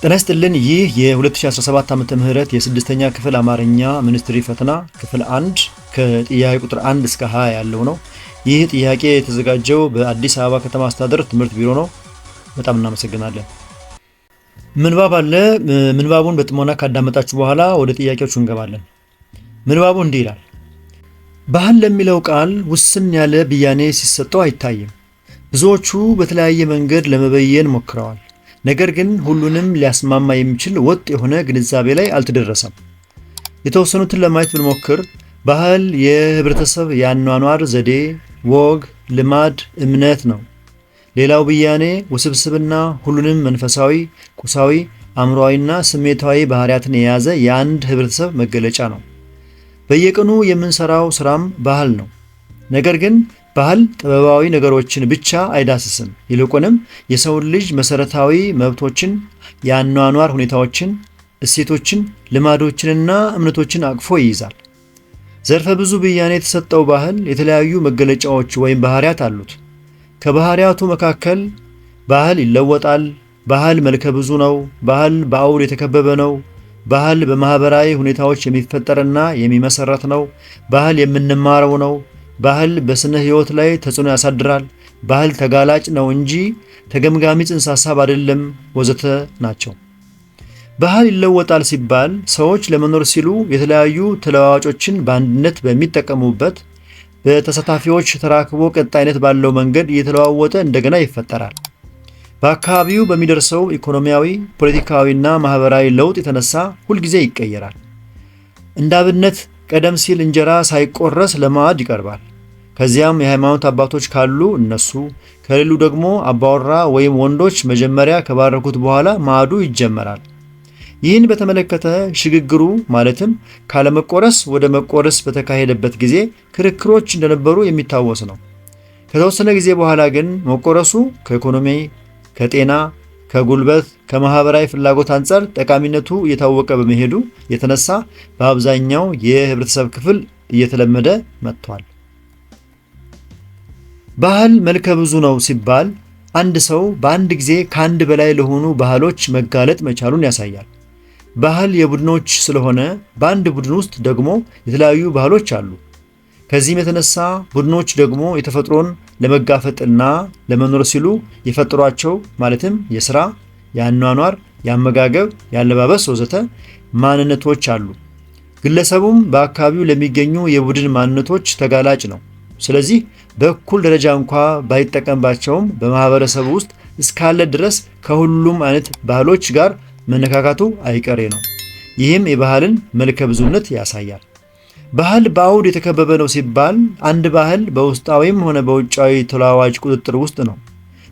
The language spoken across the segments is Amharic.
ጤና ይስጥልን። ይህ የ2017 ዓመተ ምህረት የስድስተኛ ክፍል አማርኛ ሚኒስትሪ ፈተና ክፍል 1 ከጥያቄ ቁጥር 1 እስከ 20 ያለው ነው። ይህ ጥያቄ የተዘጋጀው በአዲስ አበባ ከተማ አስተዳደር ትምህርት ቢሮ ነው። በጣም እናመሰግናለን። ምንባብ አለ። ምንባቡን በጥሞና ካዳመጣችሁ በኋላ ወደ ጥያቄዎቹ እንገባለን። ምንባቡ እንዲህ ይላል። ባህል ለሚለው ቃል ውስን ያለ ብያኔ ሲሰጠው አይታይም። ብዙዎቹ በተለያየ መንገድ ለመበየን ሞክረዋል። ነገር ግን ሁሉንም ሊያስማማ የሚችል ወጥ የሆነ ግንዛቤ ላይ አልተደረሰም። የተወሰኑትን ለማየት ብንሞክር ባህል የህብረተሰብ የአኗኗር ዘዴ፣ ወግ፣ ልማድ፣ እምነት ነው። ሌላው ብያኔ ውስብስብና ሁሉንም መንፈሳዊ፣ ቁሳዊ፣ አእምሯዊና ስሜታዊ ባህሪያትን የያዘ የአንድ ህብረተሰብ መገለጫ ነው። በየቀኑ የምንሰራው ስራም ባህል ነው። ነገር ግን ባህል ጥበባዊ ነገሮችን ብቻ አይዳስስም። ይልቁንም የሰውን ልጅ መሰረታዊ መብቶችን፣ የአኗኗር ሁኔታዎችን፣ እሴቶችን፣ ልማዶችንና እምነቶችን አቅፎ ይይዛል። ዘርፈ ብዙ ብያኔ የተሰጠው ባህል የተለያዩ መገለጫዎች ወይም ባህሪያት አሉት። ከባህሪያቱ መካከል ባህል ይለወጣል፣ ባህል መልከ ብዙ ነው፣ ባህል በአውድ የተከበበ ነው፣ ባህል በማህበራዊ ሁኔታዎች የሚፈጠርና የሚመሰረት ነው፣ ባህል የምንማረው ነው፣ ባህል በስነ ህይወት ላይ ተጽዕኖ ያሳድራል፣ ባህል ተጋላጭ ነው እንጂ ተገምጋሚ ጽንሰ ሐሳብ አይደለም፣ ወዘተ ናቸው። ባህል ይለወጣል ሲባል ሰዎች ለመኖር ሲሉ የተለያዩ ተለዋዋጮችን በአንድነት በሚጠቀሙበት በተሳታፊዎች ተራክቦ ቀጣይነት ባለው መንገድ እየተለዋወጠ እንደገና ይፈጠራል። በአካባቢው በሚደርሰው ኢኮኖሚያዊ፣ ፖለቲካዊና ማህበራዊ ለውጥ የተነሳ ሁልጊዜ ይቀየራል። እንደ አብነት ቀደም ሲል እንጀራ ሳይቆረስ ለማዕድ ይቀርባል። ከዚያም የሃይማኖት አባቶች ካሉ እነሱ፣ ከሌሉ ደግሞ አባወራ ወይም ወንዶች መጀመሪያ ከባረኩት በኋላ ማዕዱ ይጀመራል። ይህን በተመለከተ ሽግግሩ ማለትም ካለመቆረስ ወደ መቆረስ በተካሄደበት ጊዜ ክርክሮች እንደነበሩ የሚታወስ ነው። ከተወሰነ ጊዜ በኋላ ግን መቆረሱ ከኢኮኖሚ፣ ከጤና፣ ከጉልበት፣ ከማህበራዊ ፍላጎት አንጻር ጠቃሚነቱ እየታወቀ በመሄዱ የተነሳ በአብዛኛው የህብረተሰብ ክፍል እየተለመደ መጥቷል። ባህል መልከ ብዙ ነው ሲባል አንድ ሰው በአንድ ጊዜ ከአንድ በላይ ለሆኑ ባህሎች መጋለጥ መቻሉን ያሳያል። ባህል የቡድኖች ስለሆነ በአንድ ቡድን ውስጥ ደግሞ የተለያዩ ባህሎች አሉ። ከዚህም የተነሳ ቡድኖች ደግሞ የተፈጥሮን ለመጋፈጥና ለመኖር ሲሉ የፈጠሯቸው ማለትም የሥራ፣ የአኗኗር፣ የአመጋገብ፣ የአለባበስ ወዘተ ማንነቶች አሉ። ግለሰቡም በአካባቢው ለሚገኙ የቡድን ማንነቶች ተጋላጭ ነው። ስለዚህ በእኩል ደረጃ እንኳ ባይጠቀምባቸውም በማህበረሰቡ ውስጥ እስካለ ድረስ ከሁሉም አይነት ባህሎች ጋር መነካካቱ አይቀሬ ነው። ይህም የባህልን መልከ ብዙነት ያሳያል። ባህል በአውድ የተከበበ ነው ሲባል አንድ ባህል በውስጣዊም ሆነ በውጫዊ ተለዋዋጭ ቁጥጥር ውስጥ ነው።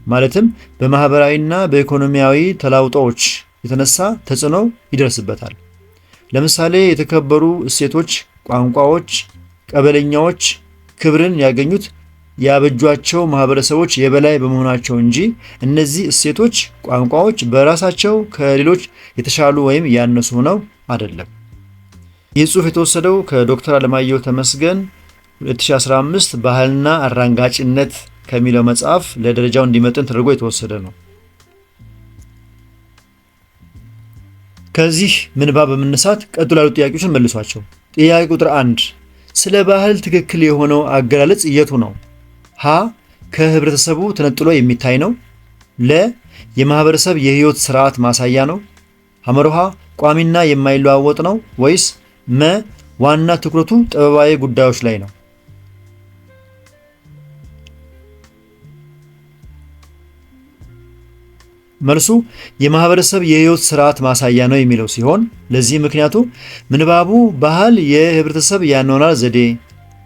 ማለትም በማህበራዊና በኢኮኖሚያዊ ተለዋውጦች የተነሳ ተጽዕኖ ይደርስበታል። ለምሳሌ የተከበሩ እሴቶች፣ ቋንቋዎች፣ ቀበለኛዎች ክብርን ያገኙት ያበጇቸው ማህበረሰቦች የበላይ በመሆናቸው እንጂ እነዚህ እሴቶች፣ ቋንቋዎች በራሳቸው ከሌሎች የተሻሉ ወይም ያነሱ ሆነው አይደለም። ይህ ጽሑፍ የተወሰደው ከዶክተር አለማየሁ ተመስገን 2015 ባህልና አራንጋጭነት ከሚለው መጽሐፍ ለደረጃው እንዲመጥን ተደርጎ የተወሰደ ነው። ከዚህ ምንባብ በመነሳት ቀጥሎ ያሉት ጥያቄዎችን መልሷቸው። ጥያቄ ቁጥር 1 ስለ ባህል ትክክል የሆነው አገላለጽ የቱ ነው? ሀ ከህብረተሰቡ ተነጥሎ የሚታይ ነው። ለ የማህበረሰብ የህይወት ስርዓት ማሳያ ነው። ሐመርሃ ቋሚና የማይለዋወጥ ነው ወይስ መ ዋና ትኩረቱ ጥበባዊ ጉዳዮች ላይ ነው? መልሱ የማህበረሰብ የህይወት ስርዓት ማሳያ ነው የሚለው ሲሆን ለዚህ ምክንያቱ ምንባቡ ባህል የህብረተሰብ የአኗኗር ዘዴ፣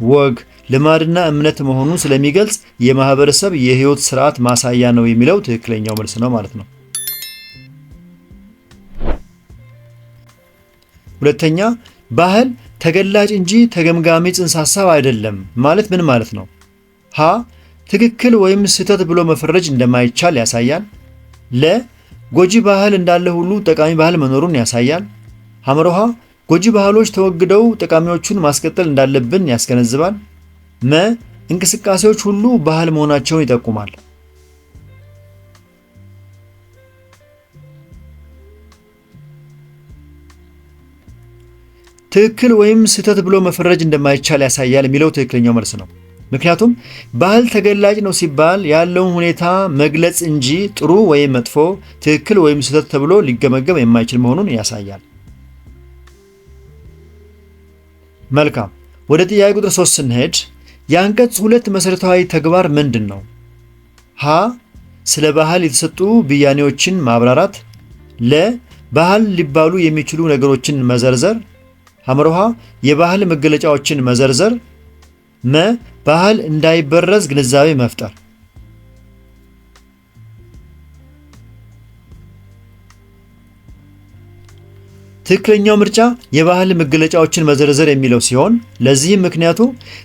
ወግ፣ ልማድና እምነት መሆኑን ስለሚገልጽ የማህበረሰብ የህይወት ስርዓት ማሳያ ነው የሚለው ትክክለኛው መልስ ነው ማለት ነው። ሁለተኛ ባህል ተገላጭ እንጂ ተገምጋሚ ጽንሰ ሐሳብ አይደለም ማለት ምን ማለት ነው? ሀ ትክክል ወይም ስህተት ብሎ መፈረጅ እንደማይቻል ያሳያል። ለ ጎጂ ባህል እንዳለ ሁሉ ጠቃሚ ባህል መኖሩን ያሳያል። ሐመርሃ ጎጂ ባህሎች ተወግደው ጠቃሚዎቹን ማስቀጠል እንዳለብን ያስገነዝባል። መ እንቅስቃሴዎች ሁሉ ባህል መሆናቸውን ይጠቁማል። ትክክል ወይም ስህተት ብሎ መፈረጅ እንደማይቻል ያሳያል የሚለው ትክክለኛው መልስ ነው። ምክንያቱም ባህል ተገላጭ ነው ሲባል ያለውን ሁኔታ መግለጽ እንጂ ጥሩ ወይም መጥፎ፣ ትክክል ወይም ስህተት ተብሎ ሊገመገም የማይችል መሆኑን ያሳያል። መልካም፣ ወደ ጥያቄ ቁጥር 3 ስንሄድ የአንቀጽ 2 መሰረታዊ ተግባር ምንድን ነው? ሀ ስለ ባህል የተሰጡ ብያኔዎችን ማብራራት፣ ለ ባህል ሊባሉ የሚችሉ ነገሮችን መዘርዘር፣ ሐመርሃ የባህል መገለጫዎችን መዘርዘር፣ መ ባህል እንዳይበረዝ ግንዛቤ መፍጠር። ትክክለኛው ምርጫ የባህል መገለጫዎችን መዘርዘር የሚለው ሲሆን ለዚህም ምክንያቱ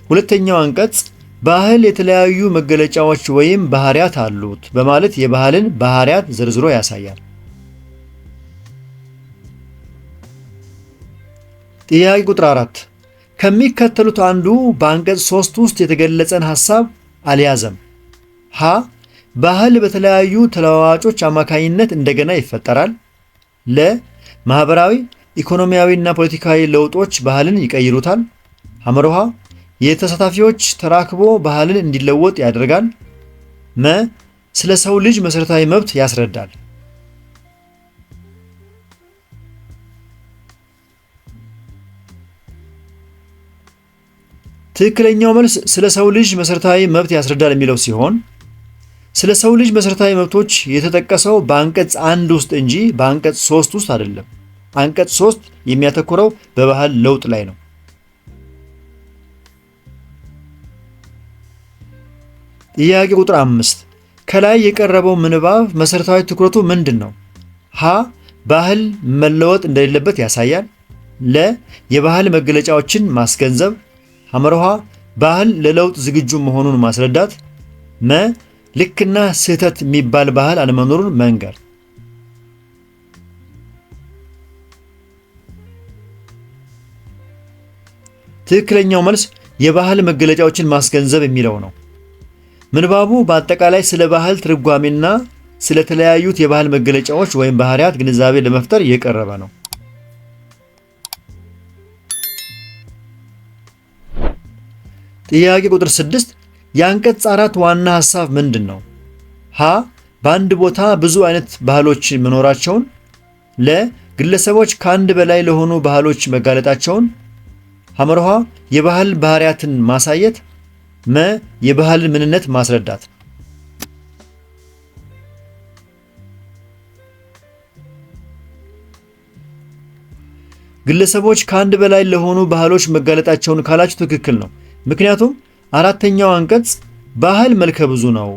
ሁለተኛው አንቀጽ ባህል የተለያዩ መገለጫዎች ወይም ባህሪያት አሉት በማለት የባህልን ባህሪያት ዘርዝሮ ያሳያል። ጥያቄ ቁጥር 4 ከሚከተሉት አንዱ በአንቀጽ 3 ውስጥ የተገለጸን ሐሳብ አልያዘም። ሀ ባህል በተለያዩ ተለዋዋጮች አማካኝነት እንደገና ይፈጠራል። ለ ማህበራዊ፣ ኢኮኖሚያዊና ፖለቲካዊ ለውጦች ባህልን ይቀይሩታል። ሐመርሃ የተሳታፊዎች ተራክቦ ባህልን እንዲለወጥ ያደርጋል። መ ስለ ሰው ልጅ መሰረታዊ መብት ያስረዳል። ትክክለኛው መልስ ስለ ሰው ልጅ መሰረታዊ መብት ያስረዳል የሚለው ሲሆን ስለ ሰው ልጅ መሰረታዊ መብቶች የተጠቀሰው በአንቀጽ 1 ውስጥ እንጂ በአንቀጽ 3 ውስጥ አይደለም። አንቀጽ 3 የሚያተኩረው በባህል ለውጥ ላይ ነው። ጥያቄ ቁጥር 5 ከላይ የቀረበው ምንባብ መሰረታዊ ትኩረቱ ምንድን ነው? ሀ ባህል መለወጥ እንደሌለበት ያሳያል። ለ የባህል መገለጫዎችን ማስገንዘብ። ሐመርሃ ባህል ለለውጥ ዝግጁ መሆኑን ማስረዳት። መ ልክና ስህተት የሚባል ባህል አለመኖሩን መንገር። ትክክለኛው መልስ የባህል መገለጫዎችን ማስገንዘብ የሚለው ነው። ምንባቡ በአጠቃላይ ስለ ባህል ትርጓሜና ስለተለያዩት የባህል መገለጫዎች ወይም ባህሪያት ግንዛቤ ለመፍጠር የቀረበ ነው። ጥያቄ ቁጥር 6 የአንቀጽ 4 ዋና ሐሳብ ምንድን ነው? ሀ በአንድ ቦታ ብዙ አይነት ባህሎች መኖራቸውን፣ ለ ግለሰቦች ከአንድ በላይ ለሆኑ ባህሎች መጋለጣቸውን፣ ሐመርሃ የባህል ባህሪያትን ማሳየት፣ መ የባህል ምንነት ማስረዳት። ግለሰቦች ከአንድ በላይ ለሆኑ ባህሎች መጋለጣቸውን ካላችሁ ትክክል ነው። ምክንያቱም አራተኛው አንቀጽ ባህል መልከ ብዙ ነው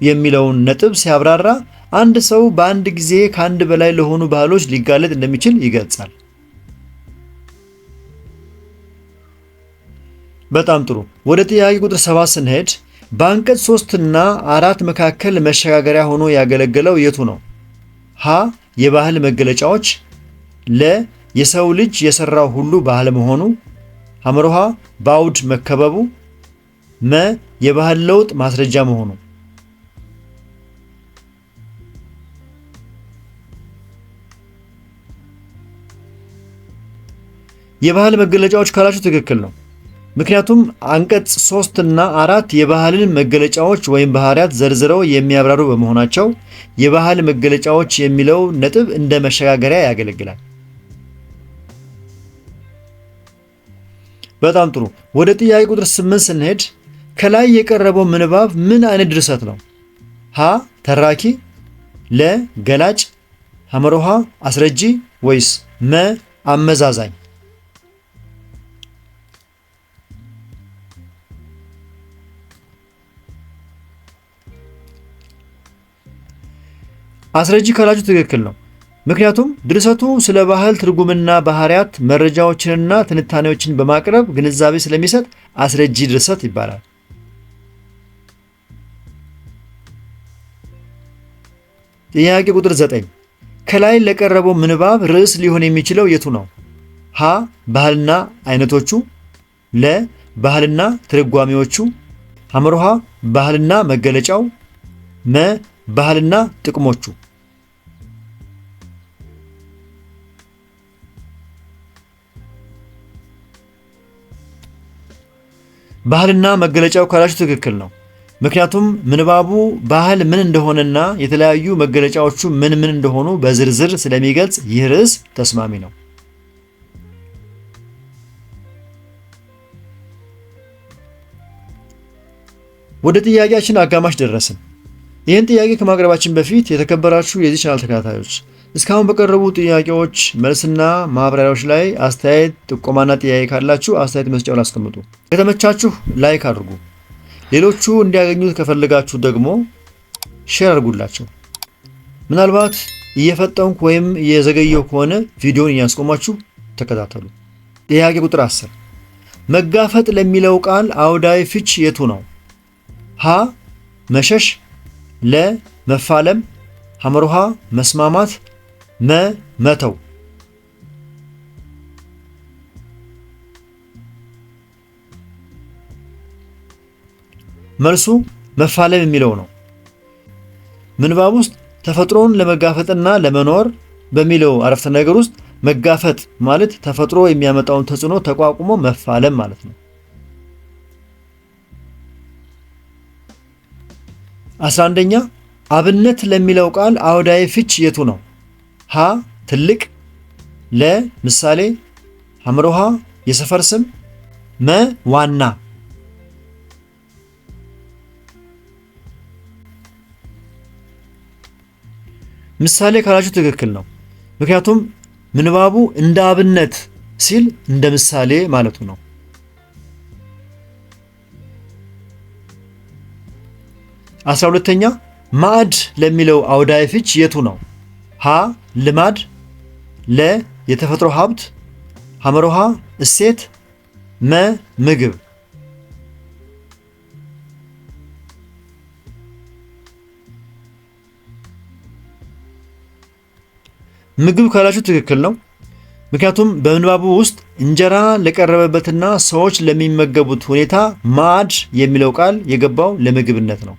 የሚለውን ነጥብ ሲያብራራ አንድ ሰው በአንድ ጊዜ ከአንድ በላይ ለሆኑ ባህሎች ሊጋለጥ እንደሚችል ይገልጻል። በጣም ጥሩ። ወደ ጥያቄ ቁጥር 7 ስንሄድ በአንቀጽ 3 እና 4 መካከል መሸጋገሪያ ሆኖ ያገለገለው የቱ ነው? ሀ የባህል መገለጫዎች፣ ለ የሰው ልጅ የሰራው ሁሉ ባህል መሆኑ፣ ሐመርሃ በአውድ መከበቡ፣ መ የባህል ለውጥ ማስረጃ መሆኑ። የባህል መገለጫዎች ካላችሁ ትክክል ነው። ምክንያቱም አንቀጽ 3 እና 4 የባህልን መገለጫዎች ወይም ባህሪያት ዘርዝረው የሚያብራሩ በመሆናቸው የባህል መገለጫዎች የሚለው ነጥብ እንደ መሸጋገሪያ ያገለግላል። በጣም ጥሩ። ወደ ጥያቄ ቁጥር 8 ስንሄድ ከላይ የቀረበው ምንባብ ምን አይነት ድርሰት ነው? ሀ ተራኪ፣ ለ ገላጭ፣ ሐመርሃ አስረጂ ወይስ መ አመዛዛኝ? አስረጂ ካላችሁ ትክክል ነው። ምክንያቱም ድርሰቱ ስለ ባህል ትርጉምና ባህሪያት መረጃዎችንና ትንታኔዎችን በማቅረብ ግንዛቤ ስለሚሰጥ አስረጂ ድርሰት ይባላል። ጥያቄ ቁጥር 9 ከላይ ለቀረበው ምንባብ ርዕስ ሊሆን የሚችለው የቱ ነው? ሀ ባህልና አይነቶቹ፣ ለ ባህልና ትርጓሜዎቹ፣ ሐመርሃ ባህልና መገለጫው፣ መ ባህልና ጥቅሞቹ። ባህልና መገለጫው ካላችሁ ትክክል ነው። ምክንያቱም ምንባቡ ባህል ምን እንደሆነና የተለያዩ መገለጫዎቹ ምን እንደሆኑ በዝርዝር ስለሚገልጽ ይህ ርዕስ ተስማሚ ነው። ወደ ጥያቄያችን አጋማሽ ደረስን። ይህን ጥያቄ ከማቅረባችን በፊት የተከበራችሁ የዚህ ቻናል ተከታታዮች እስካሁን በቀረቡ ጥያቄዎች መልስና ማብራሪያዎች ላይ አስተያየት፣ ጥቆማና ጥያቄ ካላችሁ አስተያየት መስጫው ላይ አስቀምጡ። ከተመቻችሁ ላይክ አድርጉ። ሌሎቹ እንዲያገኙት ከፈለጋችሁ ደግሞ ሼር አድርጉላቸው። ምናልባት እየፈጠንኩ ወይም እየዘገየው ከሆነ ቪዲዮን እያስቆማችሁ ተከታተሉ። ጥያቄ ቁጥር 10 መጋፈጥ ለሚለው ቃል አውዳዊ ፍች የቱ ነው? ሀ መሸሽ፣ ለ መፋለም፣ ሐመሩሃ መስማማት፣ መ መተው። መልሱ መፋለም የሚለው ነው። ምንባብ ውስጥ ተፈጥሮን ለመጋፈጥና ለመኖር በሚለው አረፍተ ነገር ውስጥ መጋፈጥ ማለት ተፈጥሮ የሚያመጣውን ተጽዕኖ ተቋቁሞ መፋለም ማለት ነው። 11ኛ አብነት ለሚለው ቃል አውዳዊ ፍች የቱ ነው? ሀ ትልቅ፣ ለ ምሳሌ፣ ሐመሩሃ የሰፈር ስም፣ መ ዋና። ምሳሌ ካላችሁ ትክክል ነው። ምክንያቱም ምንባቡ እንደ አብነት ሲል እንደ ምሳሌ ማለቱ ነው። 12ኛ ማዕድ ለሚለው አውዳዊ ፍች የቱ ነው? ሀ ልማድ፣ ለ የተፈጥሮ ሀብት፣ ሐመሩሃ እሴት፣ መ ምግብ። ምግብ ካላችሁ ትክክል ነው። ምክንያቱም በምንባቡ ውስጥ እንጀራ ለቀረበበትና ሰዎች ለሚመገቡት ሁኔታ ማዕድ የሚለው ቃል የገባው ለምግብነት ነው።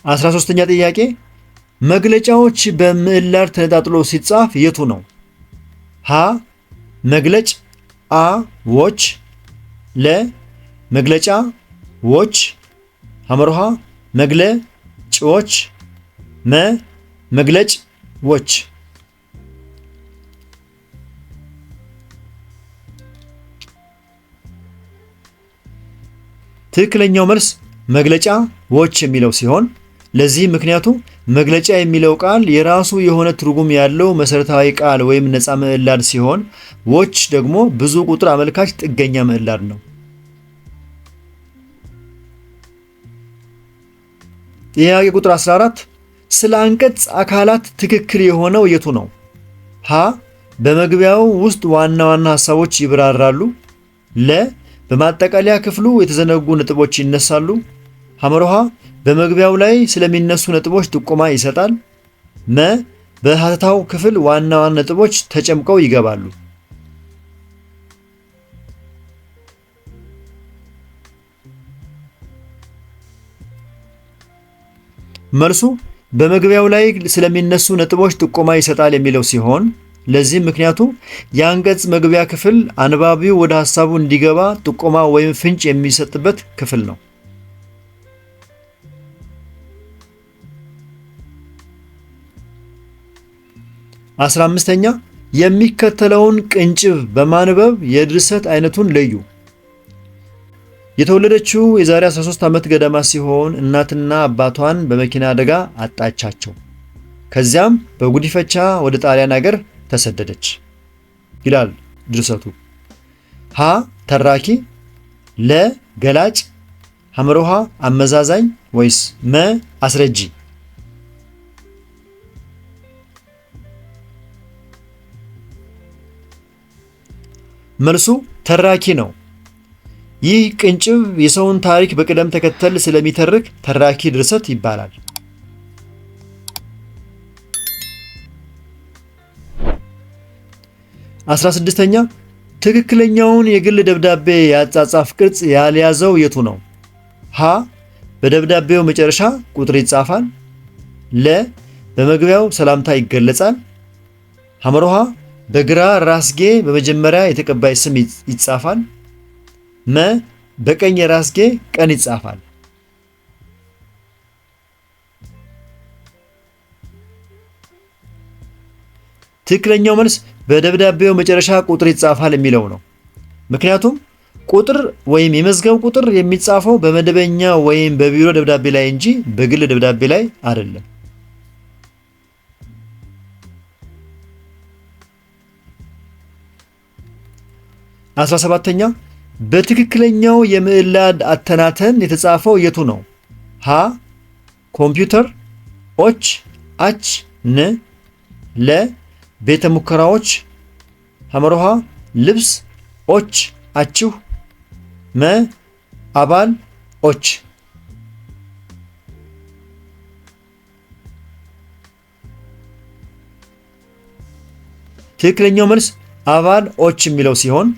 13ኛ ጥያቄ መግለጫዎች በምዕላድ ተነጣጥሎ ሲጻፍ የቱ ነው? ሀ መግለጭ፣ አ ዎች፣ ለ መግለጫ ዎች፣ ሐመሩሃ መግለጭዎች፣ መ መግለጭ ዎች። ትክክለኛው መልስ መግለጫ ዎች የሚለው ሲሆን ለዚህ ምክንያቱ መግለጫ የሚለው ቃል የራሱ የሆነ ትርጉም ያለው መሰረታዊ ቃል ወይም ነፃ ምዕላድ ሲሆን ዎች ደግሞ ብዙ ቁጥር አመልካች ጥገኛ ምዕላድ ነው። ጥያቄ ቁጥር 14 ስለ አንቀጽ አካላት ትክክል የሆነው የቱ ነው? ሀ በመግቢያው ውስጥ ዋና ዋና ሐሳቦች ይብራራሉ። ለ በማጠቃለያ ክፍሉ የተዘነጉ ነጥቦች ይነሳሉ። ሐመሩሃ በመግቢያው ላይ ስለሚነሱ ነጥቦች ጥቆማ ይሰጣል። መ በሐተታው ክፍል ዋና ዋና ነጥቦች ተጨምቀው ይገባሉ። መልሱ በመግቢያው ላይ ስለሚነሱ ነጥቦች ጥቆማ ይሰጣል የሚለው ሲሆን ለዚህም ምክንያቱ የአንቀጽ መግቢያ ክፍል አንባቢው ወደ ሐሳቡ እንዲገባ ጥቆማ ወይም ፍንጭ የሚሰጥበት ክፍል ነው። 15ኛ የሚከተለውን ቅንጭብ በማንበብ የድርሰት አይነቱን ለዩ። የተወለደችው የዛሬ 13 ዓመት ገደማ ሲሆን እናትና አባቷን በመኪና አደጋ አጣቻቸው። ከዚያም በጉዲፈቻ ወደ ጣሊያን ሀገር ተሰደደች ይላል ድርሰቱ። ሀ ተራኪ፣ ለ ገላጭ፣ ሐመሩሃ አመዛዛኝ ወይስ መ አስረጂ? መልሱ ተራኪ ነው። ይህ ቅንጭብ የሰውን ታሪክ በቅደም ተከተል ስለሚተርክ ተራኪ ድርሰት ይባላል። 16ኛ ትክክለኛውን የግል ደብዳቤ የአጻጻፍ ቅርጽ ያልያዘው የቱ ነው? ሀ በደብዳቤው መጨረሻ ቁጥር ይጻፋል። ለ በመግቢያው ሰላምታ ይገለጻል። ሐመሩሃ በግራ ራስጌ በመጀመሪያ የተቀባይ ስም ይጻፋል። መ በቀኝ ራስጌ ቀን ይጻፋል። ትክክለኛው መልስ በደብዳቤው መጨረሻ ቁጥር ይጻፋል የሚለው ነው። ምክንያቱም ቁጥር ወይም የመዝገብ ቁጥር የሚጻፈው በመደበኛ ወይም በቢሮ ደብዳቤ ላይ እንጂ በግል ደብዳቤ ላይ አይደለም። 17ኛ በትክክለኛው የምዕላድ አተናተን የተጻፈው የቱ ነው? ሀ ኮምፒውተር፣ ኦች አች ን ለ ቤተ ሙከራዎች፣ ሐመሮሃ ልብስ፣ ኦች አችሁ፣ መ አባል ኦች። ትክክለኛው መልስ አባል ኦች የሚለው ሲሆን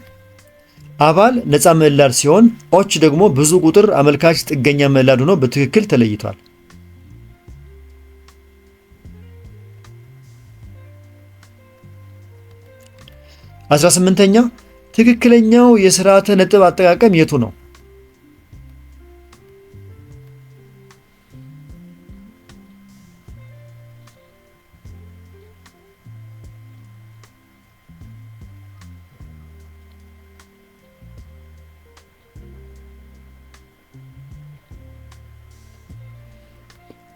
አባል ነፃ ምዕላድ ሲሆን ኦች ደግሞ ብዙ ቁጥር አመልካች ጥገኛ ምዕላድ ሆኖ በትክክል ተለይቷል። 18ኛ ትክክለኛው የስርዓተ ነጥብ አጠቃቀም የቱ ነው?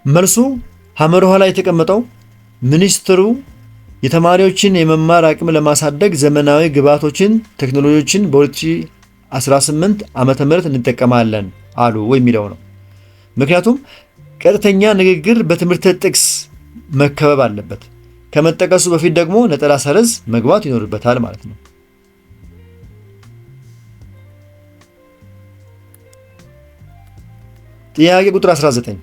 መልሱ ሐመር ውሃ ላይ የተቀመጠው ሚኒስትሩ የተማሪዎችን የመማር አቅም ለማሳደግ ዘመናዊ ግብዓቶችን፣ ቴክኖሎጂዎችን በ2018 ዓመተ ምህረት እንጠቀማለን አሉ የሚለው ነው። ምክንያቱም ቀጥተኛ ንግግር በትምህርት ጥቅስ መከበብ አለበት። ከመጠቀሱ በፊት ደግሞ ነጠላ ሰረዝ መግባት ይኖርበታል ማለት ነው። ጥያቄ ቁጥር 19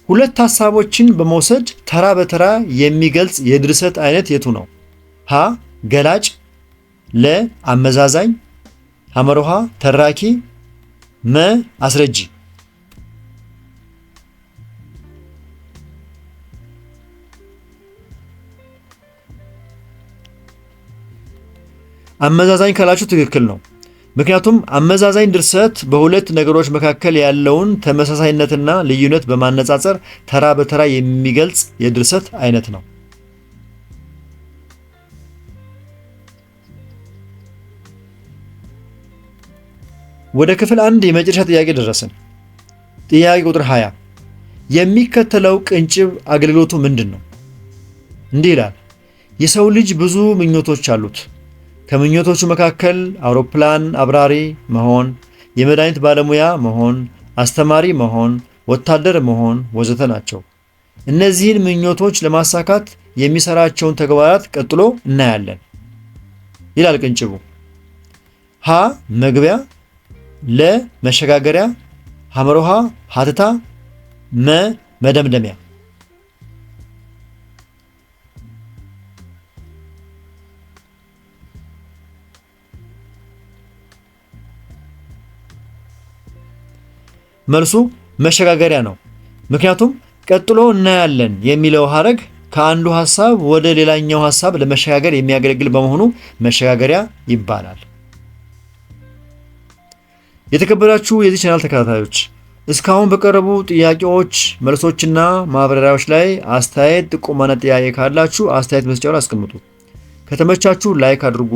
ሁለት ሐሳቦችን በመውሰድ ተራ በተራ የሚገልጽ የድርሰት አይነት የቱ ነው? ሀ ገላጭ፣ ለ አመዛዛኝ፣ ሐመሮሃ ተራኪ፣ መ አስረጂ። አመዛዛኝ ካላችሁ ትክክል ነው። ምክንያቱም አመዛዛኝ ድርሰት በሁለት ነገሮች መካከል ያለውን ተመሳሳይነትና ልዩነት በማነጻጸር ተራ በተራ የሚገልጽ የድርሰት አይነት ነው። ወደ ክፍል 1 የመጨረሻ ጥያቄ ደረስን። ጥያቄ ቁጥር 20 የሚከተለው ቅንጭብ አገልግሎቱ ምንድን ነው? እንዲህ ይላል። የሰው ልጅ ብዙ ምኞቶች አሉት። ከምኞቶቹ መካከል አውሮፕላን አብራሪ መሆን፣ የመድኃኒት ባለሙያ መሆን፣ አስተማሪ መሆን፣ ወታደር መሆን ወዘተ ናቸው። እነዚህን ምኞቶች ለማሳካት የሚሰራቸውን ተግባራት ቀጥሎ እናያለን ይላል ቅንጭቡ። ሀ መግቢያ፣ ለ መሸጋገሪያ፣ ሐመሮሃ ሀተታ፣ መ መደምደሚያ። መልሱ መሸጋገሪያ ነው። ምክንያቱም ቀጥሎ እናያለን የሚለው ሐረግ ከአንዱ ሐሳብ ወደ ሌላኛው ሐሳብ ለመሸጋገር የሚያገለግል በመሆኑ መሸጋገሪያ ይባላል። የተከበራችሁ የዚህ ቻናል ተከታታዮች እስካሁን በቀረቡ ጥያቄዎች፣ መልሶችና ማብራሪያዎች ላይ አስተያየት፣ ጥቆማና ጥያቄ ካላችሁ አስተያየት መስጫውን አስቀምጡ። ከተመቻችሁ ላይክ አድርጉ።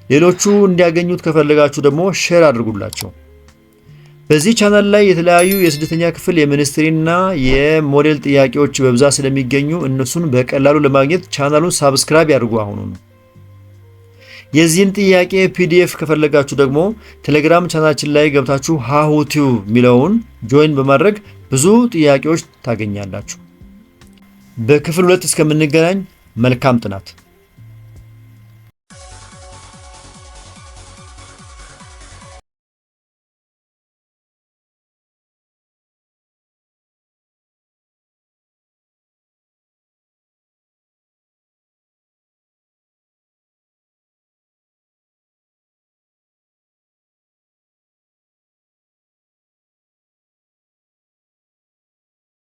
ሌሎቹ እንዲያገኙት ከፈለጋችሁ ደግሞ ሼር አድርጉላቸው። በዚህ ቻናል ላይ የተለያዩ የስድስተኛ ክፍል የሚኒስትሪና የሞዴል ጥያቄዎች በብዛት ስለሚገኙ እነሱን በቀላሉ ለማግኘት ቻናሉን ሳብስክራይብ ያድርጉ አሁኑ ነው። የዚህን ጥያቄ ፒዲኤፍ ከፈለጋችሁ ደግሞ ቴሌግራም ቻናላችን ላይ ገብታችሁ ሃሁ ቲዩብ የሚለውን ጆይን በማድረግ ብዙ ጥያቄዎች ታገኛላችሁ። በክፍል 2 እስከምንገናኝ መልካም ጥናት።